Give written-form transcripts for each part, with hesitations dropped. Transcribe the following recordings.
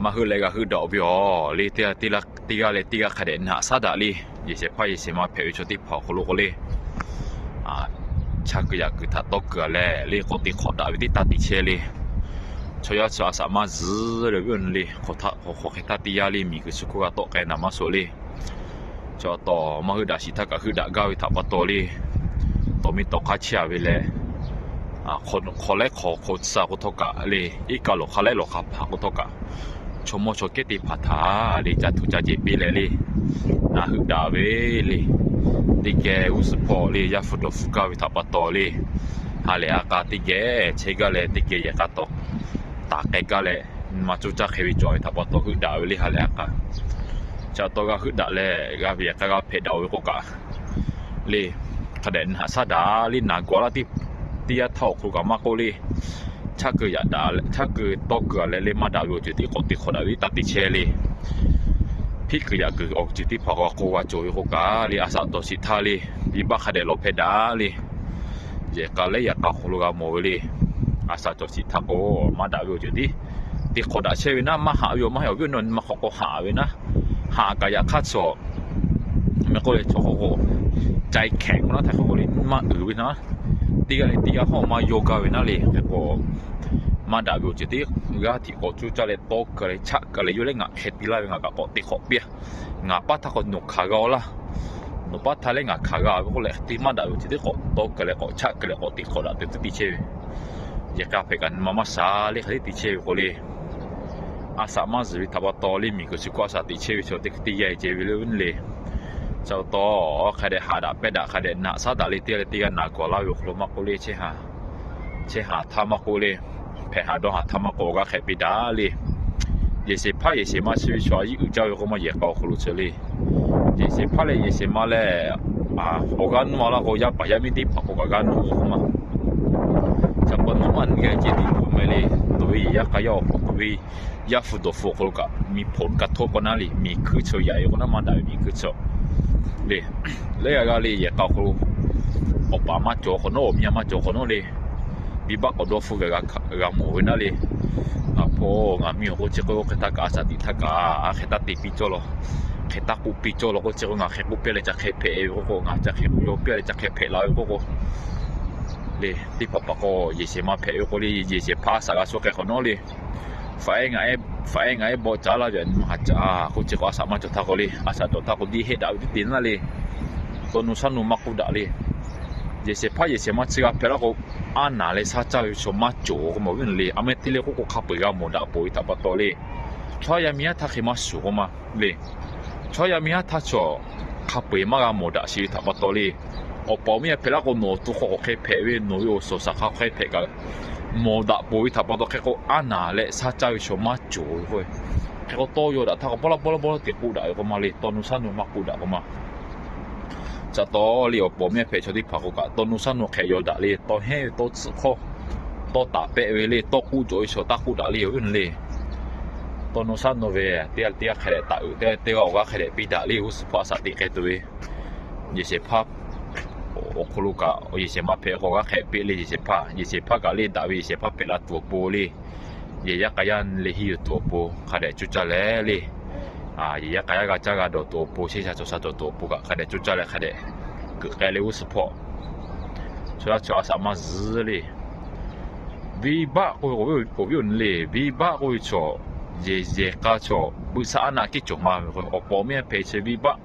มาฮือเลยก็ฮือดอกบิอลีเตียตีละตีกาเลยตีกาขดนหาซาดาลียี่เสพายี่เสมาเพยชติพอคุลุกลีชักอยากคือถ้าตกเกลือเลยลีคนติขอดาวิธีตัดติเชลีชอยชอสามารถซื้อเลยวิ่งลีขอถ้าขอแค่ตัดติยาลีมีคือสุขก็ตกแกนามาโซลีจอต่อมาฮือดาชิทักก็ฮือดากาวิทับปะโตลีตัวมีตกขาเชียวิเลยคนแรกขอสากุทกะลีอีกาโลเขาแรกโลขับหากุทกะชมโมชเกติพัทาลีจัตุจัจิบิเลลีนาฮึดาเวลีติเกอุสปอลียาฟุดฟุกาวิทับปะโตลีฮาเลอากาติเกเชกาเลติเกยกาโตตาเกกาเลมาจุจักเฮวิจอยทับปะโตฮึดาเวลีฮาเลอากาจะตัวก็ฮึดาเลกาเบียกาเพดาวิโกกะลีคะแนนหาซาดาลีนากวาลาติตียท่าครูกับมาโกลีชักคืออยากด่าชักคือตกเกลือเลยมาด่าอยู่จุดที่คนที่คนอาวิตัดติเชลีพี่คืออยากคือออกจุดที่พอก็กลัวโจยโกกาลีอาสาตัวสิทาลีบีบักขัดโลเพดาลีเจกาเลยอยากครูกับโมลีอาสาตัวสิทาโกมาด่าอยู่จุดที่คนด่าเชวินะมาหาอยู่มาหาอยู่นนมาขอก็หาวินะหากายคัดโซไม่ก็เลยโชโกใจแข็งนะแต่เขาก็เลยมาวินะตีกาเข้ามาโยกาเวน่าเลยแต่ก็มาด่าอยู่จุดที่ก็ที่เขาจู่จะเลยโตก็เลยชักก็เลยอยู่เลยงะเฮ็ดดีไล่งะก็ติขอบเบี้ยงะป้าถ้าคนหนุกขากเอาละหนุกป้าถ้าเลยงะขากเอาก็เลยที่มาด่าอยู่จุดที่เขาโตก็เลยเขาชักก็เลยเขาติขอละติดติเชยอยากไปกันมาซาเลยเขาติเชยก็เลยอาสามาจะวิทับต่อเลยมีก็สุขอาสาติเชยชดติใหญ่เจวิลเลยเจ้าต่อใครได้หาดาเป็ดใครได้หน้าซาดาลิเตียลิเตียหน้ากว่าเราอยู่คลุมากุลีเชหาทามากุลีแผ่หาดองหาทามาโกก็แค่ปิดาลีเยสิพาเยสิมาชีวิตชัวยี่อุจาอยู่ก็มาเยกเอาคลุเชลีเยสิพาเลยเยสิมาเลยโอกันมาละก็ยับไปยับมิติพักโอกันโอมาจะเป็นมันแค่เจดีย์ไม่เลยตัวยักษ์ก็ยาวตัวยักษ์ฟุตฟุกก็มีผลกระทบกันนั่นเลยมีคือเฉยใหญ่ก็น่ามันได้มีคือเฉยเลยก็เลยอยากเอาครูออกมาโจคนโน้มีมาโจคนโน้เลยบีบักเอาดูฟูกับหมูนั่นเลยพองามีคนเจ้าก็แค่ตากาสติตากาแค่ตาติปิโจโลแค่ตาปูปิโจโลก็เจ้างาแค่ปูเปเลยจะแค่เพย์ก็งาจะแค่โยเปเลยจะแค่เพย์เราก็เลยที่พ่อก็ยิ่งเสียมาเพย์ก็เลยยิ่งเสียพาสากาสุกแค่คนโน้เลยฝ่ายไงบอกจ้าละเดี๋ยวมาจ้าคุณเจ้าก็สามารถจะทักก็เลยอาสาจะทักก็ดีเหตุเอาที่ตีนั่นเลยตัวนู้นสันนู้นมาคุดาเลยยิ่งเสียพายิ่งเสียมาเชื่อเพล่าก็อันนั้นเลยสัจจะอยู่ชมมาโจก็มาวิ่งเลยอเมริกาก็ขับไปกับหมดอ่ะไปทับปะตัวเลยชอยามีทักให้มาสู้ก็มาเลยชอยามีทักชัวขับไปมากับหมดอ่ะชีวิตทับปะตัวเลยโอ้ปอมีเพล่าก็โน้ตก็แค่เพย์โน้ตอยู่สุดสักแค่เพย์กันโมดะปุยทับปะตัวแค่ก็อันนั้นเลยสัจจะอยู่ชมมาโจเว้ยแค่ก็โตอยู่ละถ้าก็บลาติดกูได้ก็มาเลยตัวนู้นสันนู้นมากูได้ก็มาจะต่อเลี้ยวผมเนี่ยเพจที่พักก็ตัวนู้นสันนู้นแค่ยอดเลยตัวเฮตัวสุขตัวตาเปะเลยตัวกูจ่อยชดตากูได้เลยอื่นเลยตัวนู้นสันนู้นเว้ยเตี้ยแค่ตาเตี้ยว่าแค่ปีได้เลยอุสภาษาติแค่ตัวยี่สิบภาพโอ้ครูก็ยี่สิบมาเพจก็แค่ปีเลยยี่สิบภาพก็เลยดาวิยี่สิบภาพเป็นละตัวปูเลยยี่ยักษ์ยันเลยหิวตัวปูแค่จุดจะเลยยี่ยักษ์ก็จะกระโดดตัวปูที่จะจุดตัวปูก็แค่จุดจะเลยแค่ก็แค่เลยอุสภา所以要什么日嘞？尾巴我用嘞，尾巴我做热个做，为啥那去做嘛？我包面配些尾巴，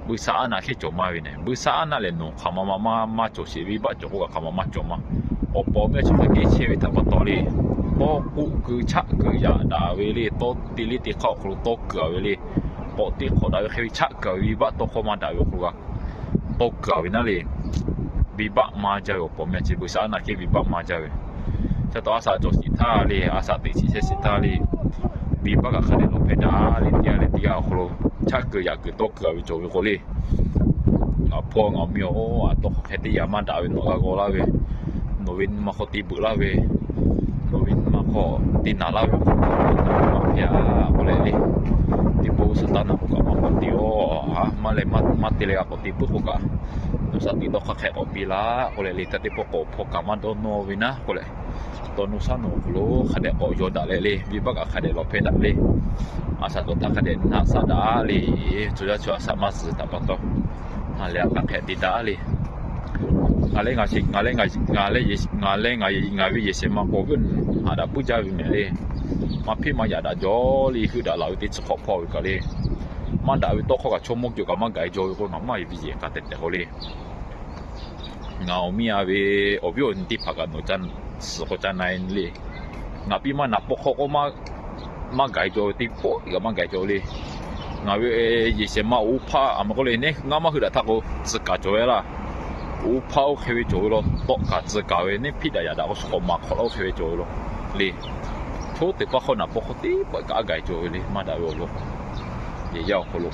为啥那去做嘛呢？为啥那来弄？看妈做些尾巴做个看妈做嘛？我包面做个几千位他不到嘞，包谷个叉个呀大位嘞，多地里地靠可多个位嘞，包地靠大位去叉个尾巴多靠嘛大位个，多个位那里。bibak maja yo pom ya cibu sana ke bibak maja we satu asa jo sita li asa ti si sita li bibak ka khane lo peda li dia khlo chak ya ke to ka wi jo ko li apo ngamio ato heti ya ma da we no ga go la we no win ma khoti bu la we no win ma ko tinala ko ya boleh ni tipu setana ko ma tio male mati le ako tipu ko ka sa tito ka ke opila ko le lita tipu ko kama dono wina ko le tonu sano lo khade ko yoda le biba ka khade lo peda le asa to ta khade na sada le chuja chua sama su ta pa to ale ka ke tita le ngale ngawi yesema ko gun ada puja wi le mapi ma ya da joli hu da lau ti chok po ka le ma da wi to ko ka chomok ju ka ma gai jo ko na ma bi je ka te ko le ngao mi ave obyo nti phaga no chan so ko chan nai le ngapi ma na po ko ma gai jo ti po ka ma gai jo le ngawi yesema upa am ko le ne ngama hu da ta ko zi ka jo la upa o khewe jo lo to ka zi ka we ne pi da ya da ko so ma ko lo khewe jo lo le thôi thì có khâu nào có tí bởi cả gài rồi đi mà đã rồi luôn để giao khâu luôn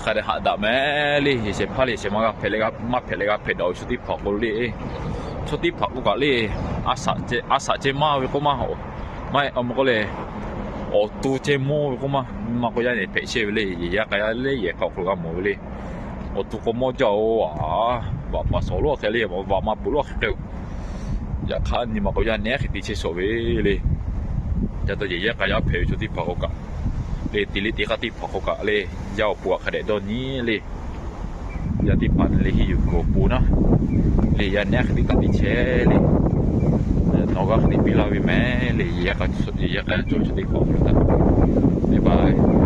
cái này hạ đạm mẹ đi thì sẽ phải mà phải lấy phải đầu số tí phật luôn đi số tí phật cũng gọi đi asa chế ma với con ma hổ mai ông có lẽ ở tu chế mô với con mà có gia này phải chơi với đi gì cái lấy gì học luôn cái mồi đi ở tu con mô châu và số luôn cái này và mà bù luôn cái ya kan ni mako ya ne khiti che sowe le ya to ye ka ya phe chu ti phako ka le tili ti ka ti phako ka le ya pu ka de do ni le ya ti pan le hi yu ko pu na le ya ne khiti ka ti che le no ga khiti pi la wi me le ya ka chu ti phako ta bye bye